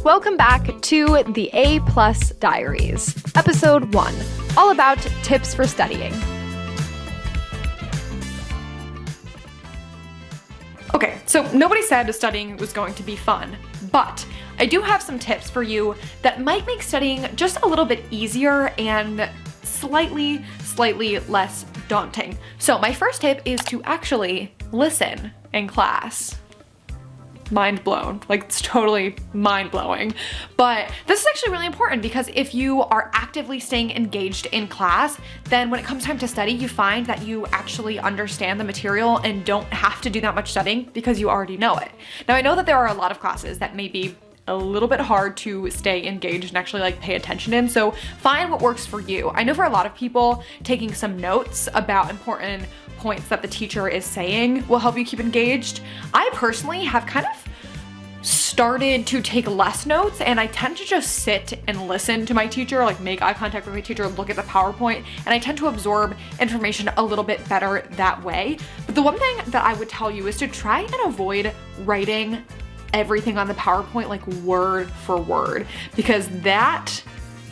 Welcome back to the A Diaries, episode 1, all about tips for studying. Okay, so nobody said studying was going to be fun, but I do have some tips for you that might make studying just a little bit easier and slightly less daunting. So my first tip is to actually listen in class. Mind blown. Like, it's totally mind blowing. But this is actually really important because if you are actively staying engaged in class, then when it comes time to study, you find that you actually understand the material and don't have to do that much studying because you already know it. Now, I know that there are a lot of classes that may be a little bit hard to stay engaged and actually like pay attention in, so find what works for you. I know for a lot of people, taking some notes about important points that the teacher is saying will help you keep engaged. I personally have kind of started to take less notes, and I tend to just sit and listen to my teacher, like make eye contact with my teacher, look at the PowerPoint, and I tend to absorb information a little bit better that way. But the one thing that I would tell you is to try and avoid writing everything on the PowerPoint like word for word, because that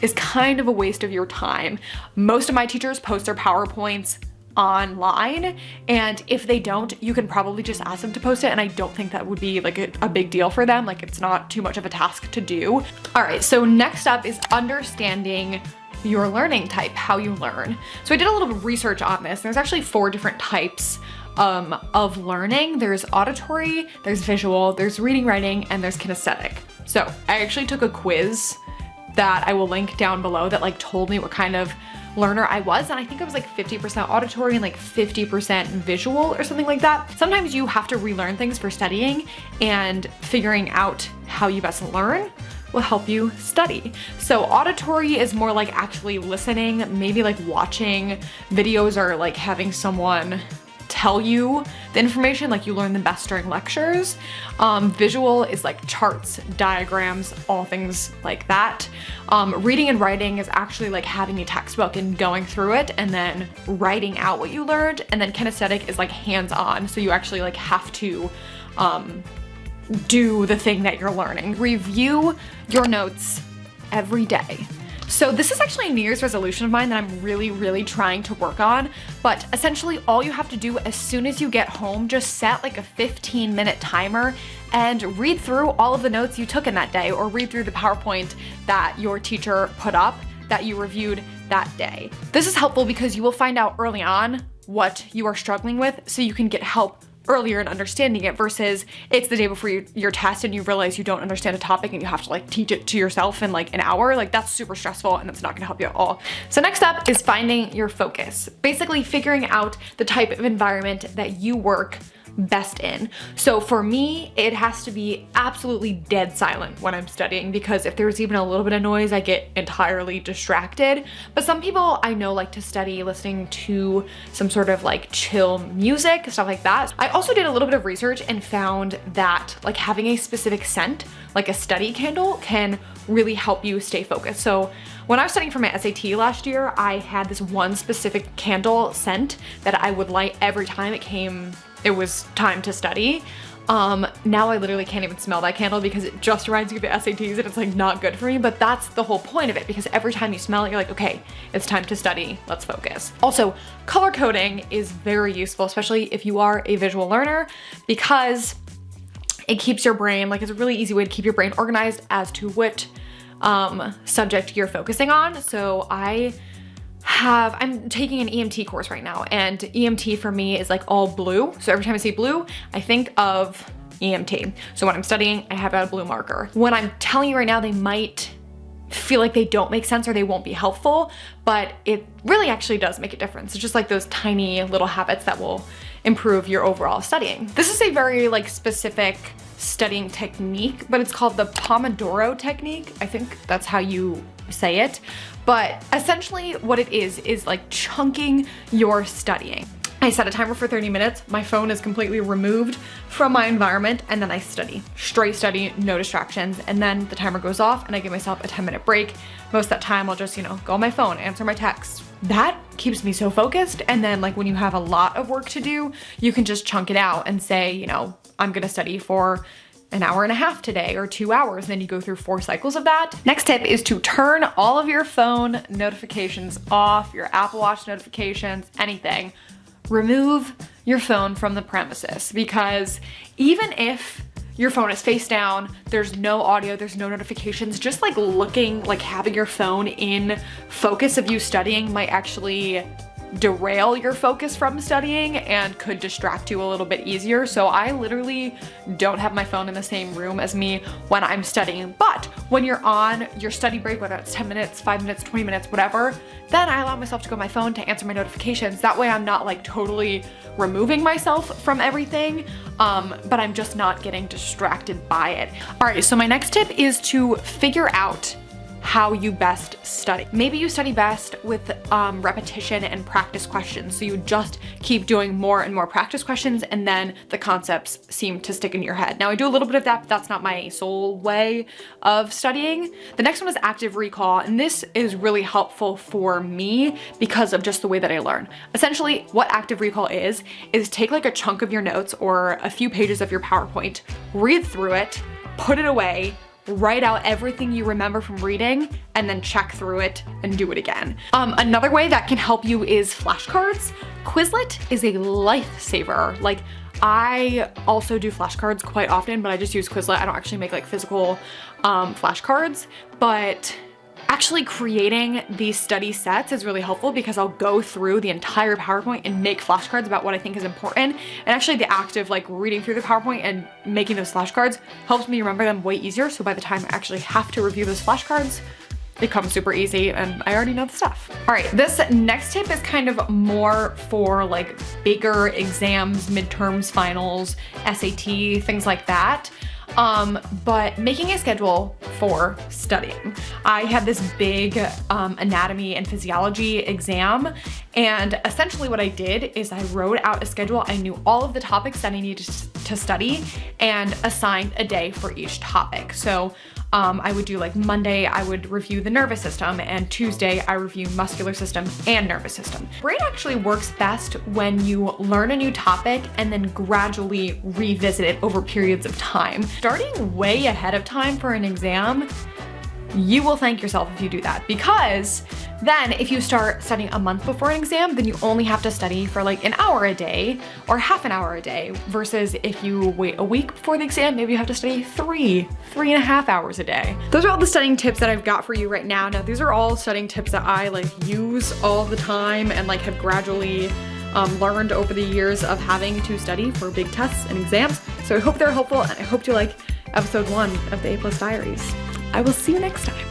is kind of a waste of your time. Most of my teachers post their PowerPoints online, and if they don't, you can probably just ask them to post it, and I don't think that would be like a big deal for them. Like, it's not too much of a task to do. All right, so next up is understanding your learning type, how you learn. So I did a little bit of research on this. There's actually 4 different types of learning. There's auditory, there's visual, there's reading, writing, and there's kinesthetic. So I actually took a quiz that I will link down below that like told me what kind of learner I was, and I think it was like 50% auditory and like 50% visual or something like that. Sometimes you have to relearn things for studying, and figuring out how you best learn will help you study. So auditory is more like actually listening, maybe like watching videos or like having someone tell you the information, like you learn the best during lectures. Visual is like charts, diagrams, all things like that. Reading and writing is actually like having a textbook and going through it and then writing out what you learned. And then kinesthetic is like hands-on, so you actually like have to do the thing that you're learning. Review your notes every day. So this is actually a New Year's resolution of mine that I'm really trying to work on, but essentially all you have to do as soon as you get home, just set like a 15-minute timer and read through all of the notes you took in that day, or read through the PowerPoint that your teacher put up that you reviewed that day. This is helpful because you will find out early on what you are struggling with, so you can get help earlier in understanding it, versus it's the day before your test and you realize you don't understand a topic and you have to like teach it to yourself in like an hour. Like, that's super stressful and it's not gonna help you at all. So next up is finding your focus. Basically figuring out the type of environment that you work best in. So for me, it has to be absolutely dead silent when I'm studying, because if there's even a little bit of noise, I get entirely distracted. But some people I know like to study listening to some sort of like chill music, stuff like that. I also did a little bit of research and found that like having a specific scent, like a study candle, can really help you stay focused. So when I was studying for my SAT last year, I had this one specific candle scent that I would light every time it was time to study. Now I literally can't even smell that candle because it just reminds me of the SATs, and it's like not good for me, but that's the whole point of it, because every time you smell it, you're like, okay, it's time to study, let's focus. Also, color coding is very useful, especially if you are a visual learner, because it keeps your brain, like it's a really easy way to keep your brain organized as to what subject you're focusing on. So I'm taking an EMT course right now, and EMT for me is like all blue. So every time I see blue, I think of EMT. So when I'm studying, I have a blue marker. When I'm telling you right now, they might feel like they don't make sense or they won't be helpful, but it really actually does make a difference. It's just like those tiny little habits that will improve your overall studying. This is a very like specific studying technique, but it's called the Pomodoro technique. I think that's how you say it. But essentially what it is like chunking your studying. I set a timer for 30 minutes, my phone is completely removed from my environment, and then I study. Straight study, no distractions, and then the timer goes off and I give myself a 10-minute break. Most of that time I'll just, go on my phone, answer my texts. That keeps me so focused, and then like when you have a lot of work to do, you can just chunk it out and say, I'm gonna study for an hour and a half today or 2 hours, and then you go through 4 cycles of that. Next tip is to turn all of your phone notifications off, your Apple Watch notifications, anything. Remove your phone from the premises, because even if your phone is face down, there's no audio, there's no notifications, just like looking, like having your phone in focus of you studying might actually derail your focus from studying and could distract you a little bit easier. So I literally don't have my phone in the same room as me when I'm studying. But when you're on your study break, whether it's 10 minutes, 5 minutes, 20 minutes, whatever, then I allow myself to go on my phone to answer my notifications. That way I'm not like totally removing myself from everything, but I'm just not getting distracted by it. All right, so my next tip is to figure out how you best study. Maybe you study best with repetition and practice questions. So you just keep doing more and more practice questions, and then the concepts seem to stick in your head. Now I do a little bit of that, but that's not my sole way of studying. The next one is active recall, and this is really helpful for me because of just the way that I learn. Essentially, what active recall is take like a chunk of your notes or a few pages of your PowerPoint, read through it, put it away, write out everything you remember from reading, and then check through it and do it again. Another way that can help you is flashcards. Quizlet is a lifesaver. Like, I also do flashcards quite often, but I just use Quizlet. I don't actually make like physical flashcards, but actually creating these study sets is really helpful because I'll go through the entire PowerPoint and make flashcards about what I think is important. And actually the act of like reading through the PowerPoint and making those flashcards helps me remember them way easier. So by the time I actually have to review those flashcards, it comes super easy and I already know the stuff. All right, this next tip is kind of more for like bigger exams, midterms, finals, SAT, things like that. But making a schedule for studying. I had this big anatomy and physiology exam, and essentially what I did is I wrote out a schedule. I knew all of the topics that I needed to study and assigned a day for each topic. So I would do like Monday, I would review the nervous system, and Tuesday I review muscular system and nervous system. Brain actually works best when you learn a new topic and then gradually revisit it over periods of time. Starting way ahead of time for an exam, you will thank yourself if you do that, because then if you start studying a month before an exam, then you only have to study for like an hour a day or half an hour a day, versus if you wait a week before the exam, maybe you have to study 3.5 hours a day. Those are all the studying tips that I've got for you right now. Now, these are all studying tips that I like use all the time and like have gradually learned over the years of having to study for big tests and exams. So I hope they're helpful, and I hope you like episode 1 of the A+ Diaries. I will see you next time.